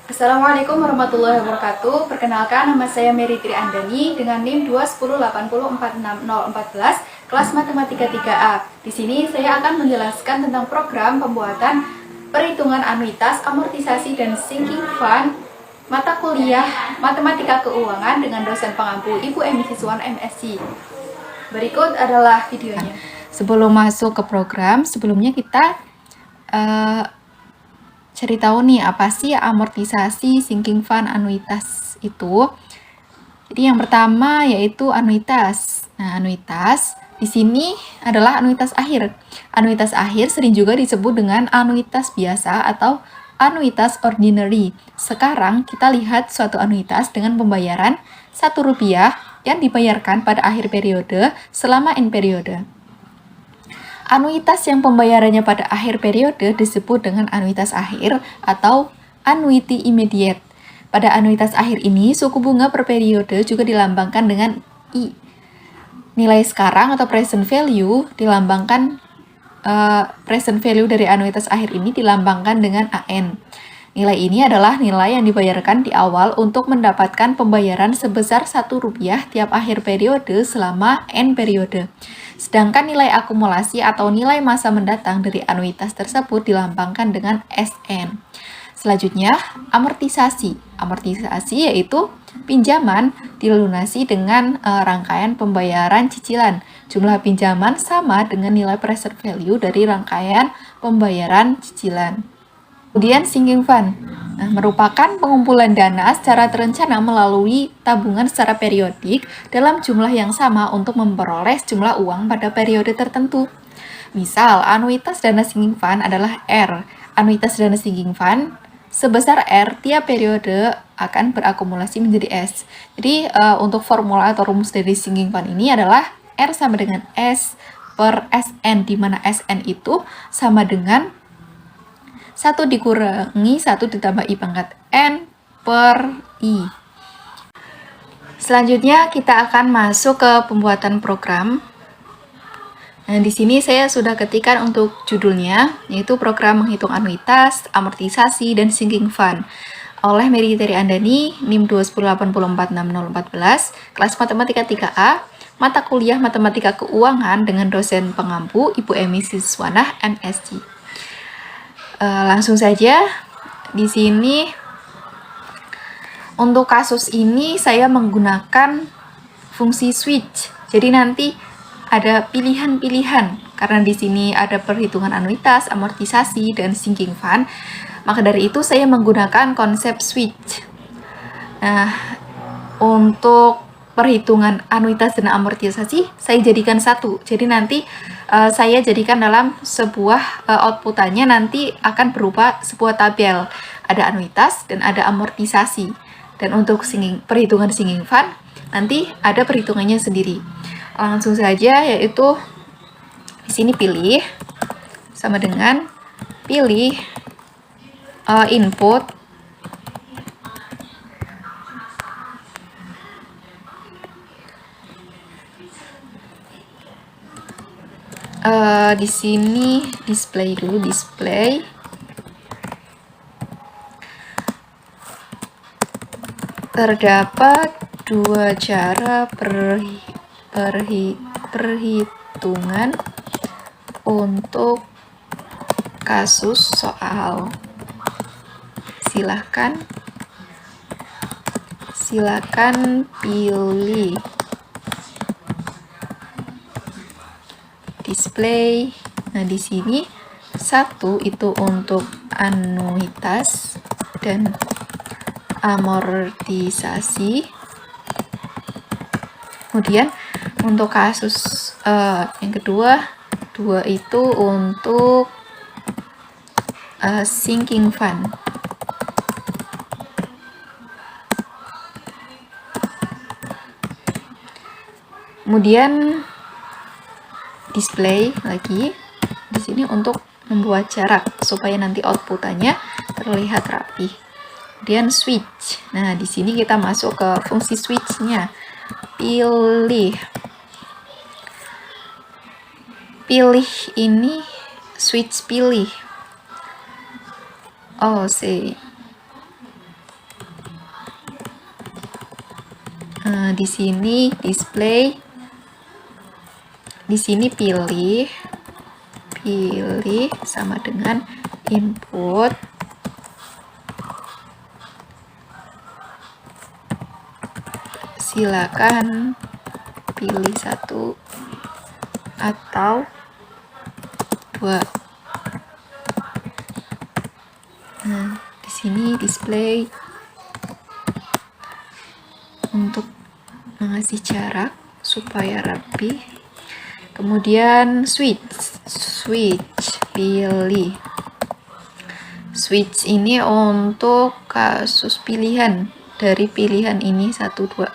Assalamualaikum warahmatullahi wabarakatuh. Perkenalkan, nama saya Mary Tri Andani dengan NIM 21080466014 kelas Matematika 3A. Di sini saya akan menjelaskan tentang program pembuatan perhitungan anuitas, amortisasi, dan sinking fund mata kuliah Matematika Keuangan dengan dosen pengampu Ibu Emi Siswan MSc. Berikut adalah videonya. Sebelum masuk ke program, sebelumnya kita cari tahu nih apa sih amortisasi, sinking fund, anuitas itu. Jadi yang pertama yaitu anuitas. Nah, anuitas di sini adalah anuitas akhir. Anuitas akhir sering juga disebut dengan anuitas biasa atau anuitas ordinary. Sekarang kita lihat suatu anuitas dengan pembayaran Rp1 yang dibayarkan pada akhir periode selama N periode. Anuitas yang pembayarannya pada akhir periode disebut dengan anuitas akhir atau annuity immediate. Pada anuitas akhir ini, suku bunga per periode juga dilambangkan dengan I. Nilai sekarang atau present value dilambangkan present value dari anuitas akhir ini dilambangkan dengan AN. Nilai ini adalah nilai yang dibayarkan di awal untuk mendapatkan pembayaran sebesar Rp1 tiap akhir periode selama N periode. Sedangkan nilai akumulasi atau nilai masa mendatang dari anuitas tersebut dilambangkan dengan SN. Selanjutnya, amortisasi. Amortisasi yaitu pinjaman dilunasi dengan rangkaian pembayaran cicilan. Jumlah pinjaman sama dengan nilai present value dari rangkaian pembayaran cicilan. Kemudian sinking fund, merupakan pengumpulan dana secara terencana melalui tabungan secara periodik dalam jumlah yang sama untuk memperoleh jumlah uang pada periode tertentu. Misal, anuitas dana sinking fund adalah R. Anuitas dana sinking fund sebesar R tiap periode akan berakumulasi menjadi S. Jadi, untuk formula atau rumus dari sinking fund ini adalah R sama dengan S per SN, di mana SN itu sama dengan 1 dikurangi 1 ditambah I pangkat N per I. Selanjutnya kita akan masuk ke pembuatan program. Nah, di sini saya sudah ketikkan untuk judulnya, yaitu program menghitung anuitas, amortisasi, dan sinking fund oleh Mary Tri Andani, NIM 21080466014, kelas Matematika 3A, mata kuliah Matematika Keuangan dengan dosen pengampu Ibu Emi Siswanah MSc. Langsung saja, di sini untuk kasus ini saya menggunakan fungsi switch. Jadi nanti ada pilihan-pilihan karena di sini ada perhitungan anuitas, amortisasi, dan sinking fund. Maka dari itu saya menggunakan konsep switch. Nah, untuk perhitungan anuitas dan amortisasi saya jadikan satu. Jadi nanti saya jadikan dalam sebuah outputannya nanti akan berupa sebuah tabel. Ada anuitas dan ada amortisasi. Dan untuk perhitungan sinking fund nanti ada perhitungannya sendiri. Langsung saja, yaitu di sini pilih sama dengan pilih input di sini display dulu, display. Terdapat dua cara perhitungan untuk kasus soal. Silakan pilih. Display. Nah, di sini satu itu untuk anuitas dan amortisasi. Kemudian untuk kasus yang kedua, dua itu untuk sinking fund. Kemudian display lagi di sini untuk membuat jarak supaya nanti outputannya terlihat rapi. Kemudian switch. Nah, di sini kita masuk ke fungsi switch-nya. Pilih ini switch pilih. Di sini display, di sini pilih sama dengan input. Silakan pilih 1 atau 2. Di sini display untuk mengasih jarak supaya rapi. Kemudian switch, pilih. Switch ini untuk kasus pilihan dari pilihan ini 1, 2.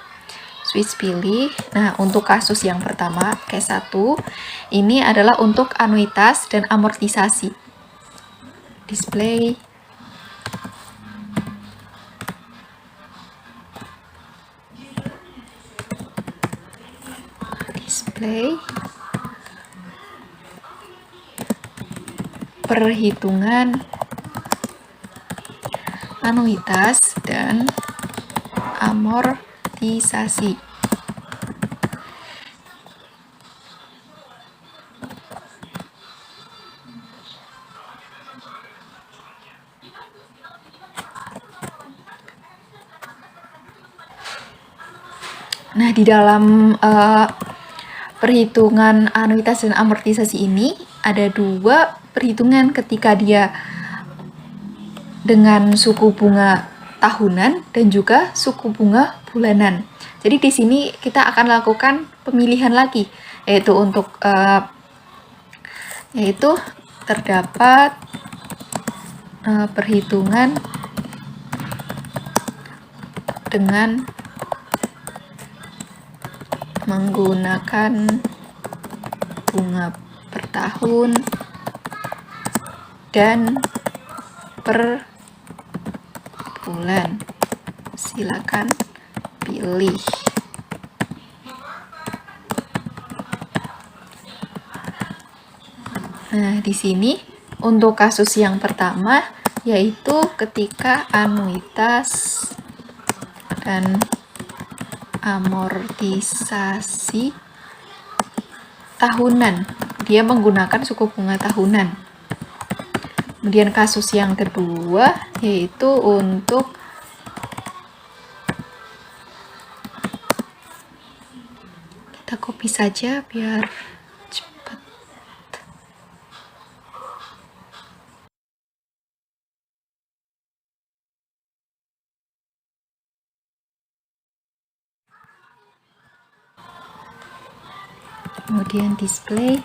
Switch pilih. Nah, untuk kasus yang pertama, case 1, ini adalah untuk anuitas dan amortisasi. Display. Perhitungan anuitas dan amortisasi. Nah, di dalam perhitungan anuitas dan amortisasi ini ada 2 perhitungan ketika dia dengan suku bunga tahunan dan juga suku bunga bulanan. Jadi di sini kita akan lakukan pemilihan lagi, yaitu untuk terdapat perhitungan dengan menggunakan bunga per tahun dan per bulan. Silakan pilih. Nah, di sini untuk kasus yang pertama yaitu ketika anuitas dan amortisasi tahunan, dia menggunakan suku bunga tahunan. Kemudian kasus yang kedua yaitu untuk kita copy saja biar cepat. Kemudian display.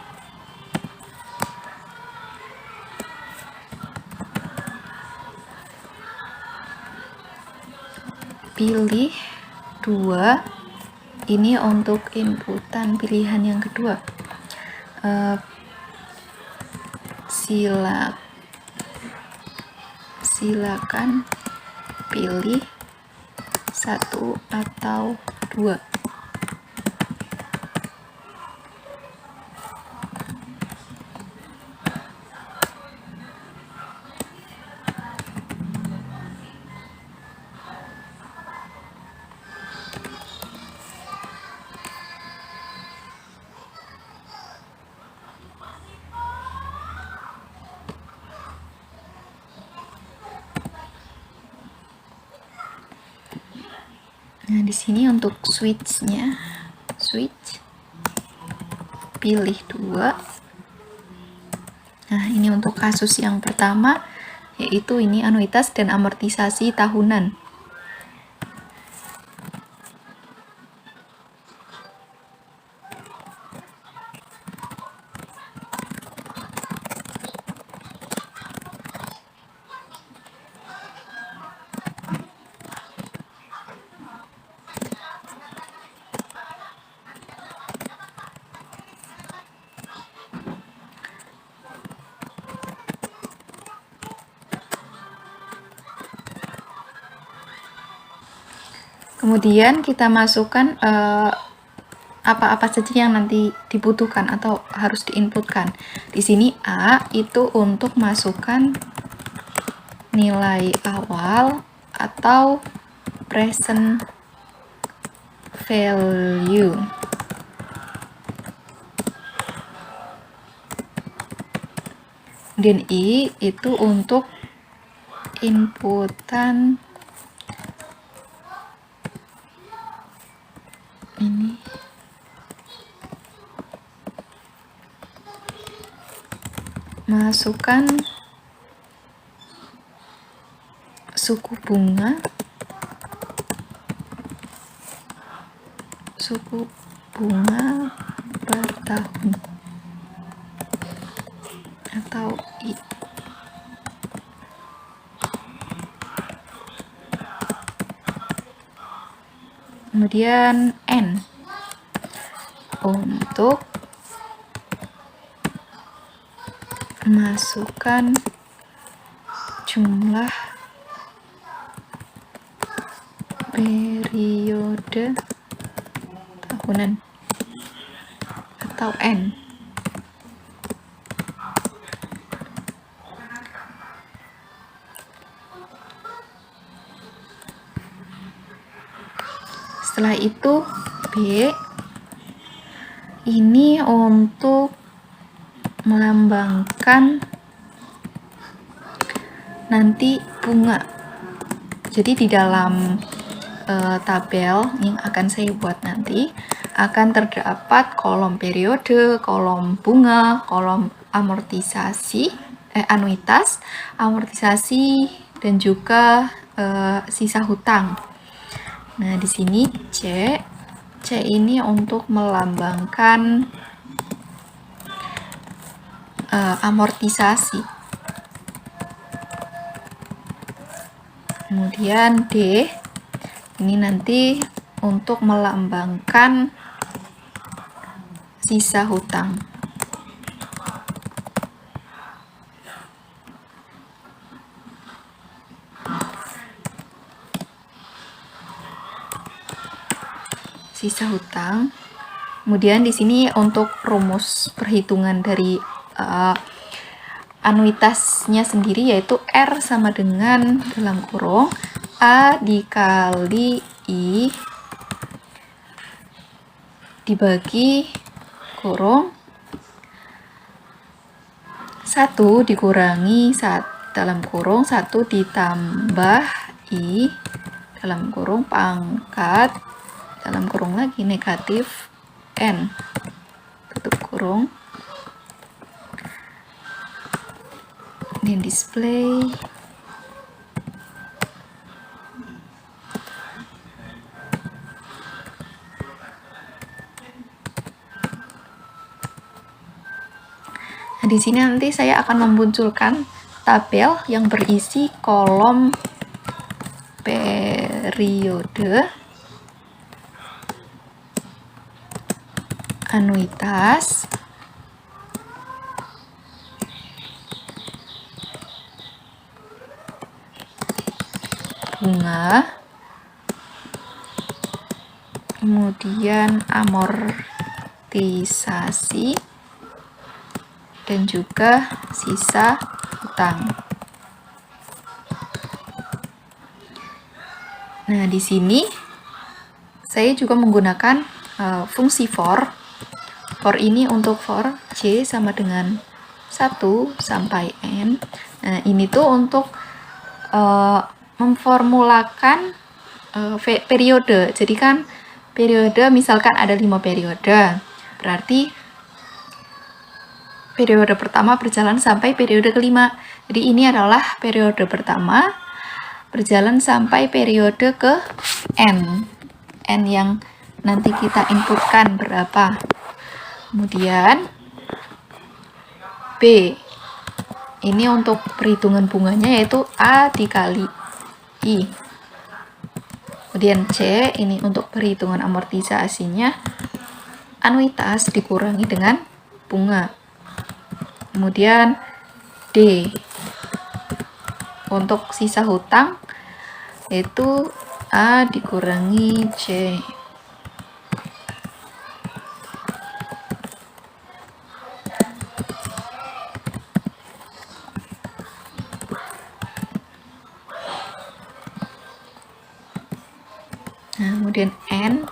Pilih 2. Ini untuk inputan pilihan yang kedua. Silakan pilih 1 atau 2. Nah, di sini untuk switch-nya, pilih 2. Nah, ini untuk kasus yang pertama, yaitu ini anuitas dan amortisasi tahunan. Kemudian kita masukkan apa-apa saja yang nanti dibutuhkan atau harus diinputkan. Di sini A itu untuk masukkan nilai awal atau present value. Kemudian I itu untuk inputan ini. Masukkan suku bunga per tahun atau I. Kemudian N untuk masukkan jumlah periode tahunan atau N. Setelah itu B ini untuk melambangkan nanti bunga. Jadi di dalam tabel yang akan saya buat nanti akan terdapat kolom periode, kolom bunga, kolom amortisasi, anuitas, amortisasi, dan juga sisa hutang. Nah, di sini C ini untuk melambangkan amortisasi. Kemudian D ini nanti untuk melambangkan sisa hutang. Sisa hutang. Kemudian di sini untuk rumus perhitungan dari anuitasnya sendiri yaitu R sama dengan dalam kurung A dikali I dibagi kurung 1 dikurangi dalam kurung 1 ditambah I dalam kurung pangkat dalam kurung lagi negatif N tutup kurung, dan display Nah, di sini nanti saya akan memunculkan tabel yang berisi kolom periode, anuitas, bunga, kemudian amortisasi, dan juga sisa hutang. Nah, di sini saya juga menggunakan fungsi for. For ini untuk for J sama dengan 1 sampai N. Nah, ini tuh untuk memformulakan periode. Jadi kan periode misalkan ada 5 periode. Berarti periode pertama berjalan sampai periode kelima. Jadi ini adalah periode pertama berjalan sampai periode ke N. N yang nanti kita inputkan berapa. Kemudian B. Ini untuk perhitungan bunganya yaitu A dikali I. Kemudian C ini untuk perhitungan amortisasinya anuitas dikurangi dengan bunga. Kemudian D untuk sisa hutang yaitu A dikurangi C. Nah, kemudian N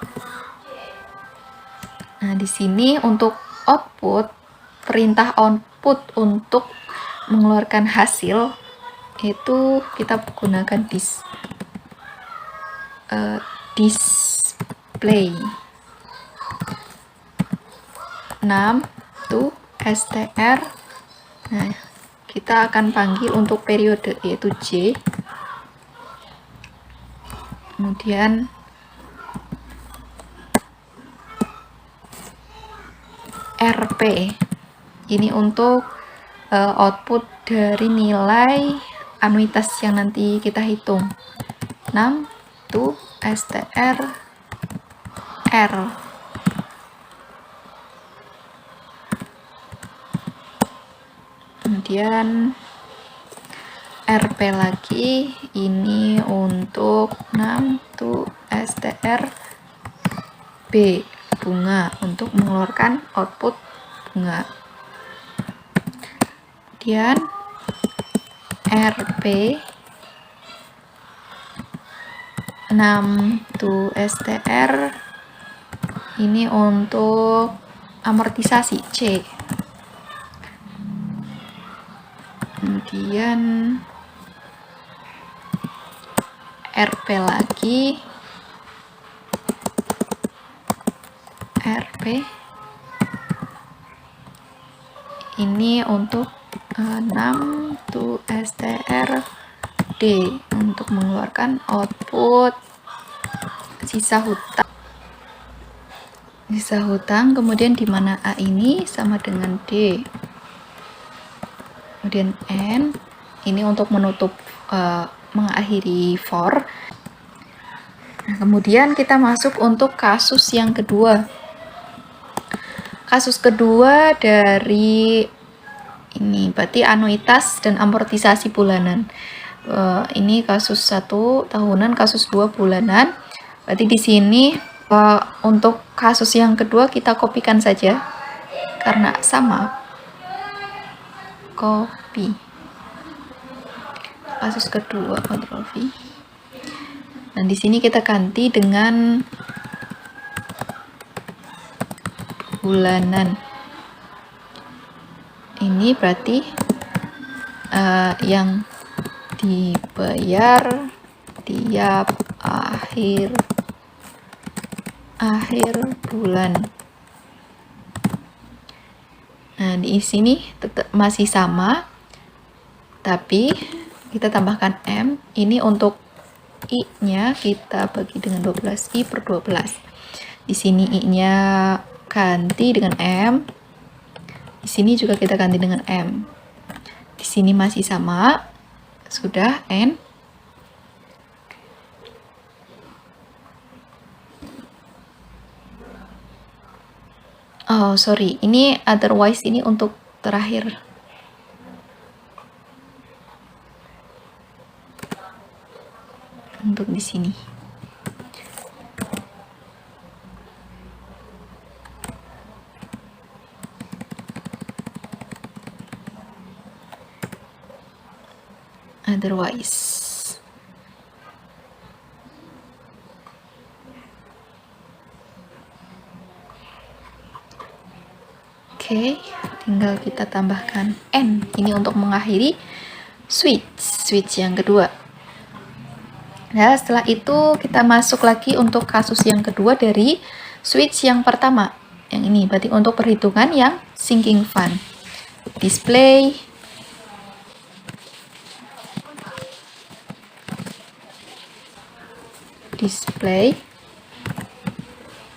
Nah, di sini untuk output, perintah output untuk mengeluarkan hasil itu kita gunakan display 6 to str. Nah, kita akan panggil untuk periode yaitu J, kemudian RP ini untuk output dari nilai anuitas yang nanti kita hitung. 6 to str R. Kemudian RP lagi, ini untuk 6 to str B, bunga, untuk mengeluarkan output bunga. Kemudian RP 6 to str ini untuk amortisasi C. Kemudian RP lagi, RP ini untuk 6 to str D untuk mengeluarkan output sisa hutang, kemudian di mana A ini sama dengan D. Kemudian N ini untuk menutup mengakhiri for. Nah, kemudian kita masuk untuk kasus yang kedua. Kasus kedua dari ini berarti anuitas dan amortisasi bulanan. Ini kasus 1 tahunan, kasus 2 bulanan. Berarti di sini untuk kasus yang kedua kita kopikan saja karena sama. Copy. Kasus kedua, Ctrl V. Dan di sini kita ganti dengan bulanan. Ini berarti yang dibayar tiap akhir bulan. Nah, di sini tetap masih sama, tapi kita tambahkan M. Ini untuk I-nya kita bagi dengan 12, I per 12. Di sini I-nya ganti dengan M. Di sini juga kita ganti dengan M. Di sini masih sama. Sudah, N. Oh, sorry. Ini otherwise, ini untuk terakhir. Untuk di sini. Otherwise. Oke, tinggal kita tambahkan N. Ini untuk mengakhiri switch yang kedua. Nah, setelah itu kita masuk lagi untuk kasus yang kedua dari switch yang pertama. Yang ini berarti untuk perhitungan yang sinking fund. Display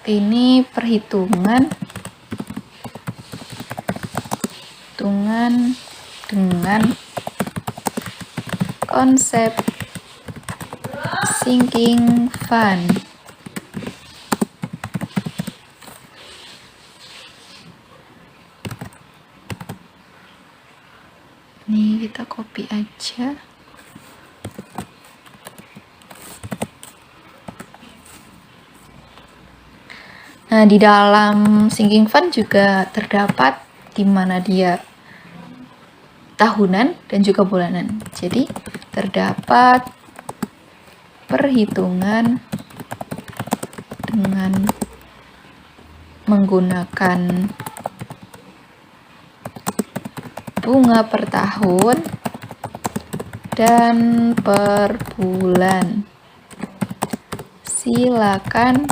ini perhitungan dengan konsep sinking fund. Ini kita copy aja. Nah, di dalam sinking fund juga terdapat di mana dia tahunan dan juga bulanan. Jadi, terdapat perhitungan dengan menggunakan bunga per tahun dan per bulan. Silakan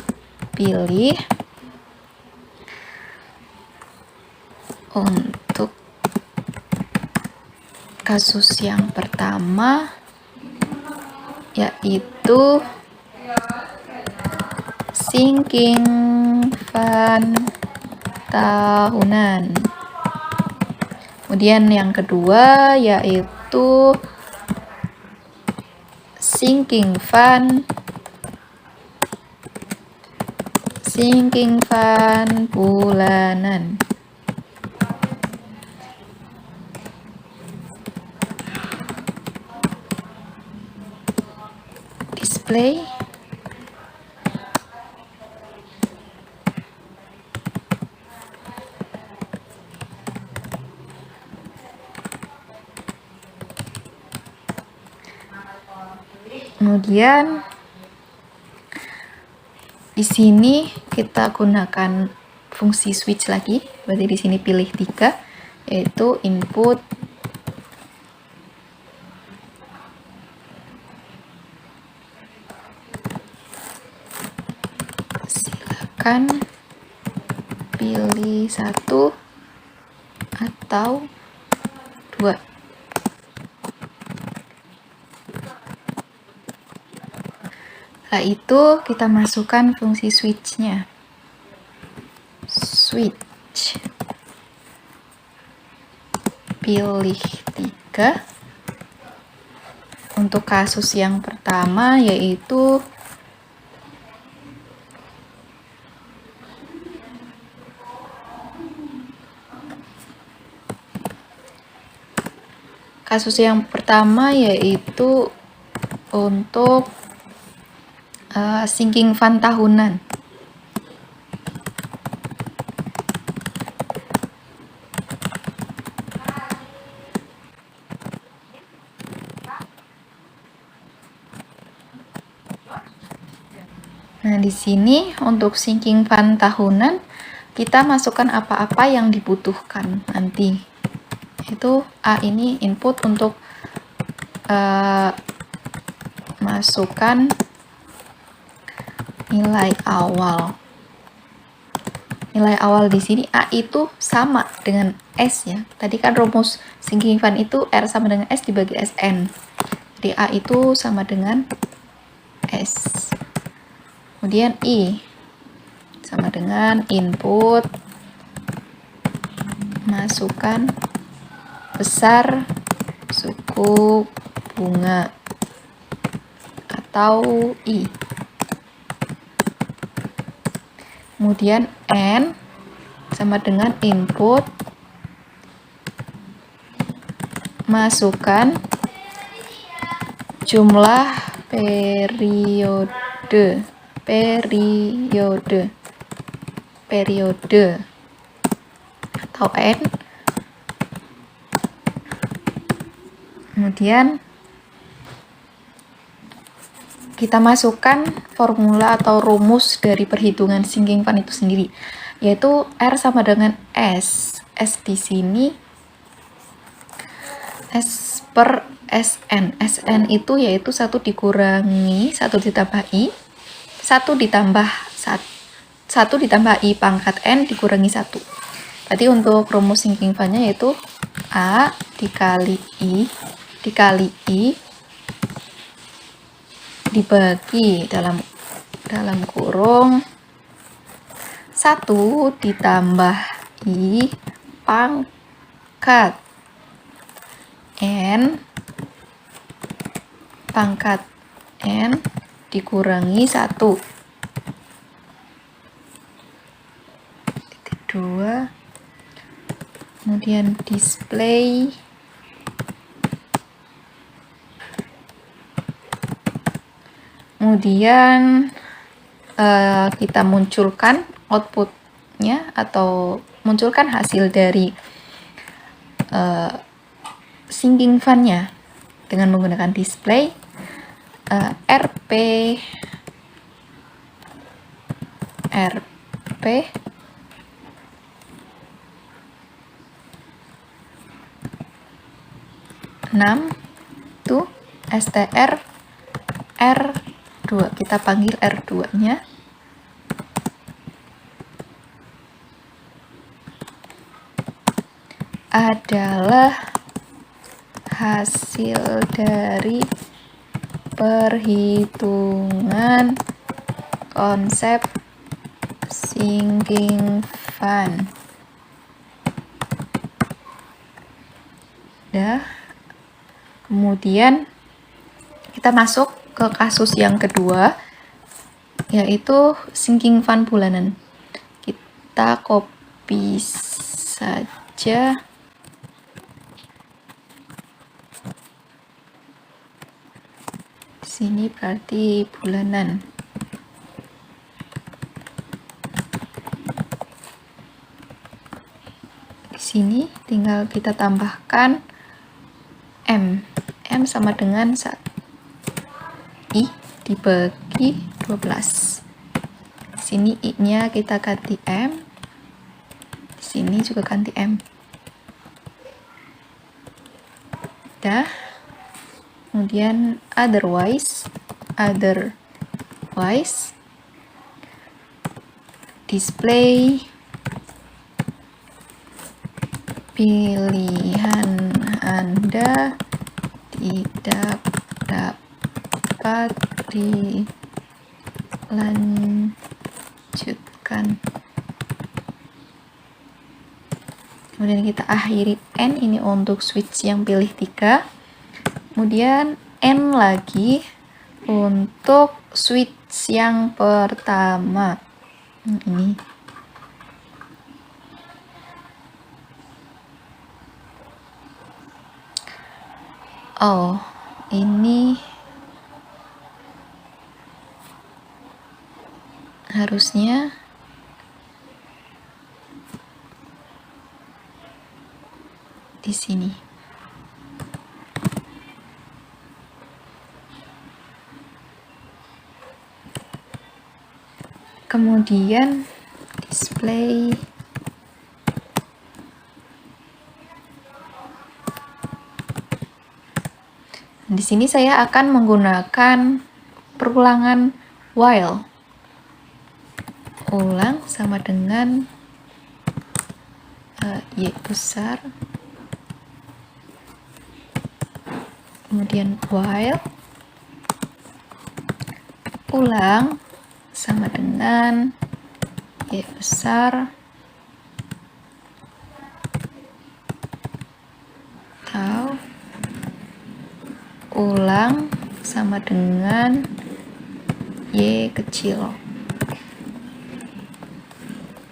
pilih untuk kasus yang pertama, yaitu sinking fund tahunan. Kemudian yang kedua yaitu sinking fund bulanan. Display. Kemudian di sini kita gunakan fungsi switch lagi. Berarti di sini pilih 3, yaitu input silakan pilih 1 atau 2. Setelah itu kita masukkan fungsi switch-nya. Switch. Pilih 3. Untuk kasus yang pertama yaitu untuk sinking fund tahunan. Nah, di sini untuk sinking fund tahunan kita masukkan apa-apa yang dibutuhkan nanti. Itu A ini input untuk masukkan nilai awal. Nilai awal di sini A itu sama dengan S ya. Tadi kan rumus sinking fund itu R sama dengan S dibagi SN. Jadi A itu sama dengan S. Kemudian I sama dengan input masukkan besar suku bunga atau I. Kemudian N sama dengan input masukkan jumlah periode atau N. Kemudian kita masukkan formula atau rumus dari perhitungan sinking fund itu sendiri, yaitu R sama dengan S. S di sini S per SN. SN itu yaitu 1 dikurangi 1 ditambah I, 1 ditambah I pangkat N dikurangi 1. Berarti untuk rumus sinking fund-nya yaitu A dikali I dibagi dalam kurung 1 ditambah I pangkat N dikurangi 1. 2. Kemudian display. Kemudian kita munculkan outputnya atau munculkan hasil dari sinking fund-nya dengan menggunakan display RP 6 tuh str R2, kita panggil R2 nya adalah hasil dari perhitungan konsep sinking fund. Kemudian kita masuk ke kasus yang kedua, yaitu sinking fund bulanan. Kita copy saja sini, berarti bulanan. Di sini tinggal kita tambahkan M sama dengan I dibagi 12. Di sini I-nya kita ganti M, di sini juga ganti M. Kemudian otherwise display pilihan Anda tidak dapat dilanjutkan. Kemudian kita akhiri N ini untuk switch yang pilih 3. Kemudian N lagi untuk switch yang pertama. Ini. Oh, ini harusnya di sini. Kemudian display di sini saya akan menggunakan perulangan while. Ulang sama dengan Y besar, kemudian while ulang sama dengan Y besar atau ulang sama dengan Y kecil.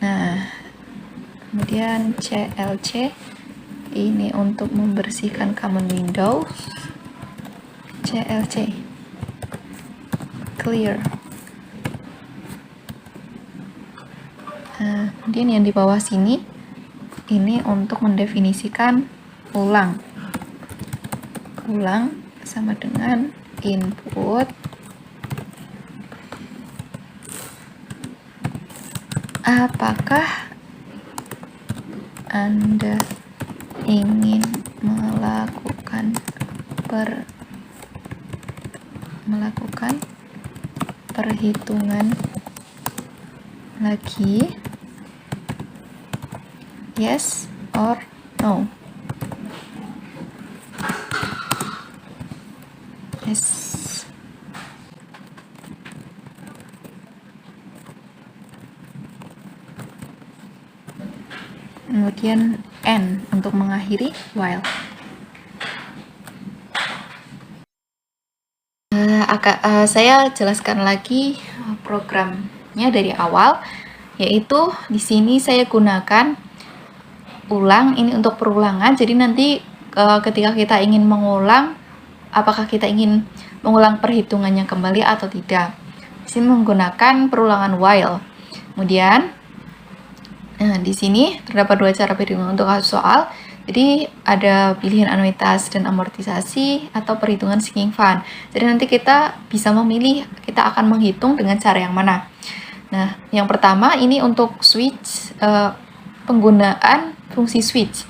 Nah, kemudian CLC ini untuk membersihkan common window. CLC clear. Nah, kemudian yang di bawah sini ini untuk mendefinisikan ulang sama dengan input apakah Anda ingin melakukan perhitungan lagi, yes or no. Yes. Kemudian N untuk mengakhiri while. Saya jelaskan lagi programnya dari awal, yaitu di sini saya gunakan ulang ini untuk perulangan. Jadi nanti ketika kita ingin mengulang, apakah kita ingin mengulang perhitungannya kembali atau tidak. Di sini menggunakan perulangan while. Kemudian di sini terdapat dua cara perhitungan untuk kasus soal. Jadi ada pilihan anuitas dan amortisasi atau perhitungan sinking fund. Jadi nanti kita bisa memilih kita akan menghitung dengan cara yang mana. Nah, yang pertama ini untuk switch, penggunaan fungsi switch.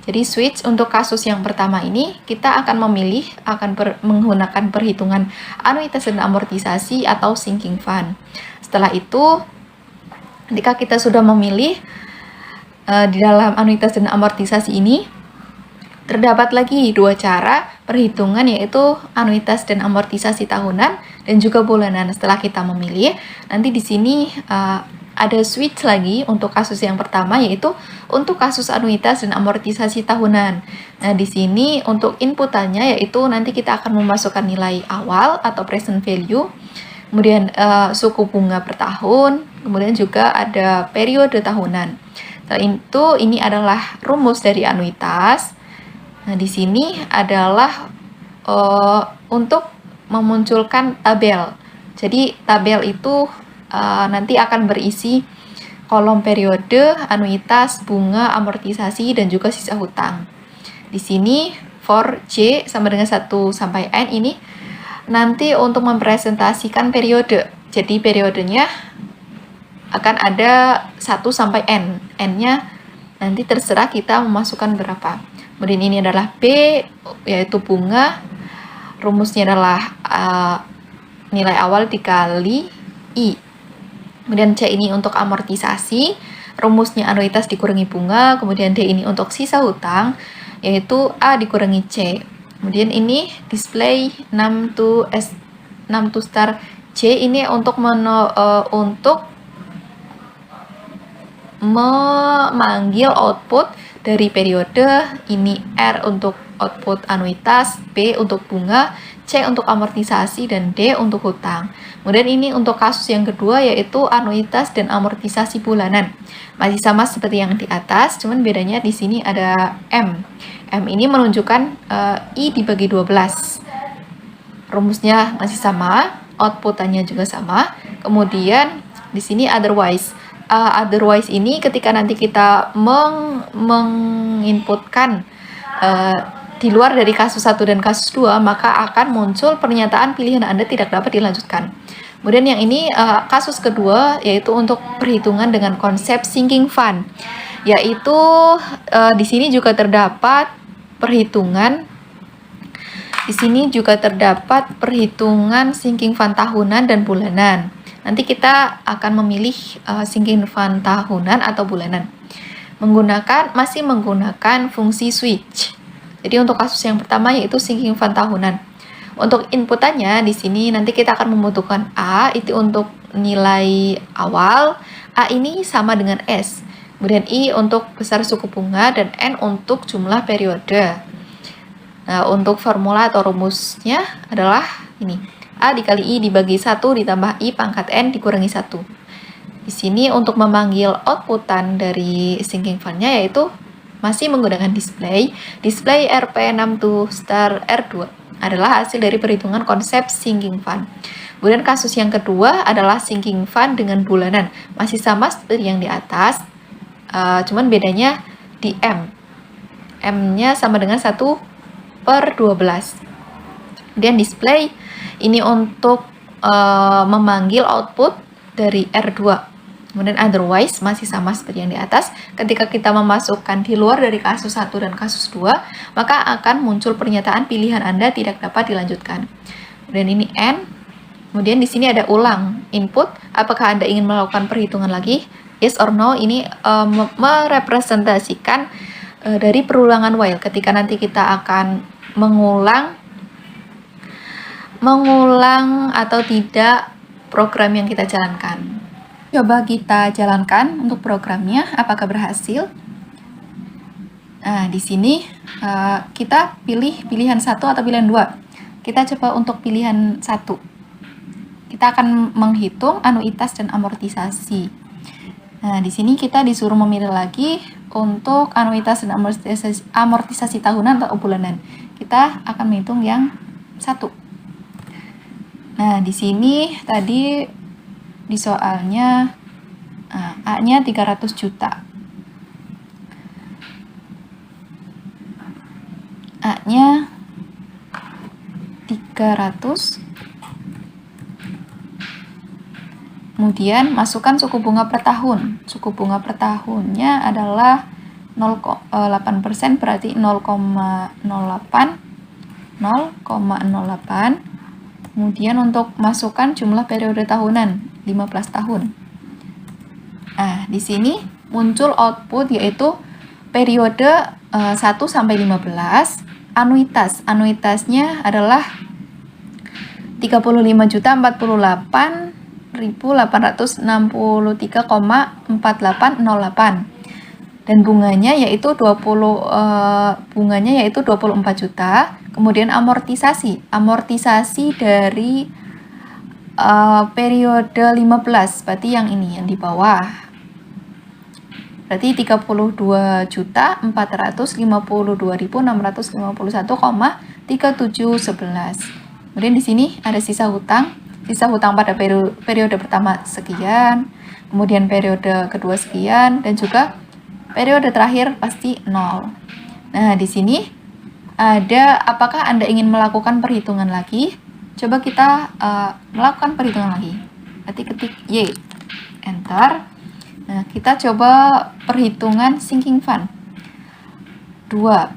Jadi switch untuk kasus yang pertama ini, kita akan memilih menggunakan perhitungan anuitas dan amortisasi atau sinking fund. Setelah itu, ketika kita sudah memilih di dalam anuitas dan amortisasi ini, terdapat lagi dua cara perhitungan, yaitu anuitas dan amortisasi tahunan dan juga bulanan. Setelah kita memilih, nanti di sini ada switch lagi untuk kasus yang pertama, yaitu untuk kasus anuitas dan amortisasi tahunan. Nah, di sini untuk inputannya yaitu nanti kita akan memasukkan nilai awal atau present value, kemudian suku bunga per tahun, kemudian juga ada periode tahunan. Setelah itu ini adalah rumus dari anuitas. Nah, di sini adalah untuk memunculkan tabel. Jadi tabel itu nanti akan berisi kolom periode, anuitas, bunga, amortisasi, dan juga sisa hutang. Di sini for J sama dengan 1 sampai N ini nanti untuk mempresentasikan periode. Jadi periodenya akan ada 1 sampai N. N-nya nanti terserah kita memasukkan berapa. Kemudian ini adalah B, yaitu bunga. Rumusnya adalah nilai awal dikali I. Kemudian C ini untuk amortisasi, rumusnya anuitas dikurangi bunga. Kemudian D ini untuk sisa hutang, yaitu A dikurangi C. Kemudian ini display 6 to star C ini untuk memanggil output dari periode. Ini R untuk output anuitas, B untuk bunga, C untuk amortisasi, dan D untuk hutang. Kemudian ini untuk kasus yang kedua, yaitu anuitas dan amortisasi bulanan. Masih sama seperti yang di atas, cuman bedanya di sini ada M. M ini menunjukkan I dibagi 12. Rumusnya masih sama, outputannya juga sama. Kemudian di sini otherwise. Otherwise ini ketika nanti kita menginputkan di luar dari kasus 1 dan kasus 2, maka akan muncul pernyataan pilihan Anda tidak dapat dilanjutkan. Kemudian yang ini kasus kedua, yaitu untuk perhitungan dengan konsep sinking fund, yaitu di sini juga terdapat perhitungan sinking fund tahunan dan bulanan. Nanti kita akan memilih sinking fund tahunan atau bulanan masih menggunakan fungsi switch. Jadi untuk kasus yang pertama yaitu sinking fund tahunan. Untuk inputannya di sini nanti kita akan membutuhkan A itu untuk nilai awal, A ini sama dengan S. Kemudian I untuk besar suku bunga dan N untuk jumlah periode. Nah, untuk formula atau rumusnya adalah ini. A dikali I dibagi 1 ditambah I pangkat N dikurangi 1. Di sini untuk memanggil outputan dari sinking fund-nya yaitu masih menggunakan display RP6 to star R2 adalah hasil dari perhitungan konsep sinking fund. Kemudian kasus yang kedua adalah sinking fund dengan bulanan. Masih sama seperti yang di atas, cuman bedanya di M. M-nya sama dengan 1/12. Kemudian display ini untuk memanggil output dari R2. Kemudian otherwise masih sama seperti yang di atas. Ketika kita memasukkan di luar dari kasus 1 dan kasus 2, maka akan muncul pernyataan pilihan Anda tidak dapat dilanjutkan. Kemudian ini N. Kemudian di sini ada ulang input. Apakah Anda ingin melakukan perhitungan lagi? Yes or no. Ini merepresentasikan dari perulangan while. Ketika nanti kita akan mengulang atau tidak program yang kita jalankan. Coba kita jalankan untuk programnya, apakah berhasil? Nah, di sini kita pilih pilihan 1 atau pilihan 2. Kita coba untuk pilihan 1. Kita akan menghitung anuitas dan amortisasi. Nah, di sini kita disuruh memilih lagi untuk anuitas dan amortisasi tahunan atau bulanan. Kita akan menghitung yang 1. Nah, di sini tadi di soalnya A-nya 300 juta. A-nya 300. Kemudian masukkan suku bunga per tahun. Suku bunga per tahunnya adalah 8% berarti 0,08. Kemudian untuk masukkan jumlah periode tahunan 15 tahun. Nah, di sini muncul output yaitu periode 1 sampai 15, anuitasnya adalah 35.863,4808 dan bunganya yaitu 24 juta. Kemudian amortisasi dari periode 15, berarti yang ini yang di bawah. Berarti 32.452.651,3711. Kemudian di sini ada sisa hutang pada periode pertama sekian, kemudian periode kedua sekian, dan juga periode terakhir pasti 0. Nah, di sini ada apakah Anda ingin melakukan perhitungan lagi? Coba kita melakukan perhitungan lagi. Berarti ketik Y, enter. Nah, kita coba perhitungan sinking fund 2.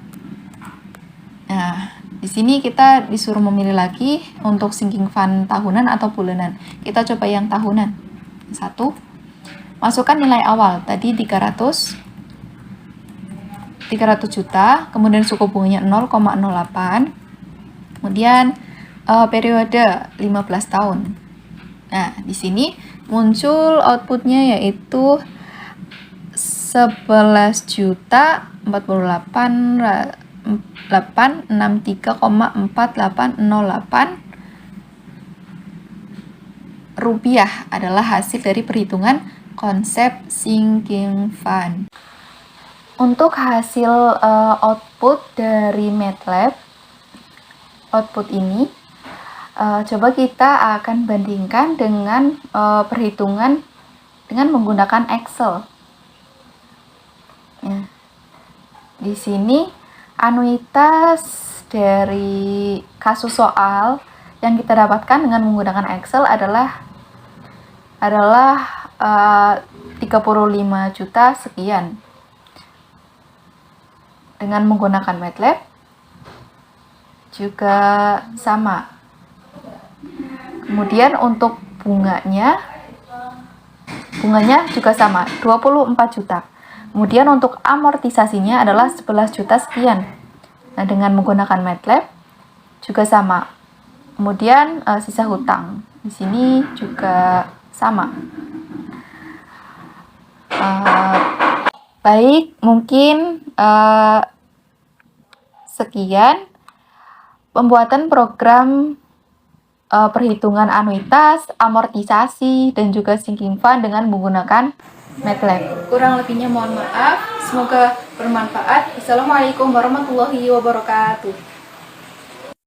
Nah, di sini kita disuruh memilih lagi untuk sinking fund tahunan atau bulanan. Kita coba yang tahunan. 1. Masukkan nilai awal, tadi 300 juta, kemudian suku bunganya 0,08, kemudian periode 15 tahun. Nah, di sini muncul outputnya yaitu 11.863,4808 rupiah adalah hasil dari perhitungan konsep sinking fund. Untuk hasil output dari MATLAB, output ini coba kita akan bandingkan dengan perhitungan dengan menggunakan Excel. Ya. Di sini anuitas dari kasus soal yang kita dapatkan dengan menggunakan Excel adalah 35 juta sekian. Dengan menggunakan MATLAB juga sama. Kemudian untuk bunganya juga sama, 24 juta. Kemudian untuk amortisasinya adalah 11 juta sekian. Nah, dengan menggunakan MATLAB juga sama. Kemudian sisa hutang di sini juga sama. Baik, mungkin sekian pembuatan program perhitungan anuitas, amortisasi, dan juga sinking fund dengan menggunakan MATLAB. Kurang lebihnya mohon maaf, semoga bermanfaat. Assalamualaikum warahmatullahi wabarakatuh.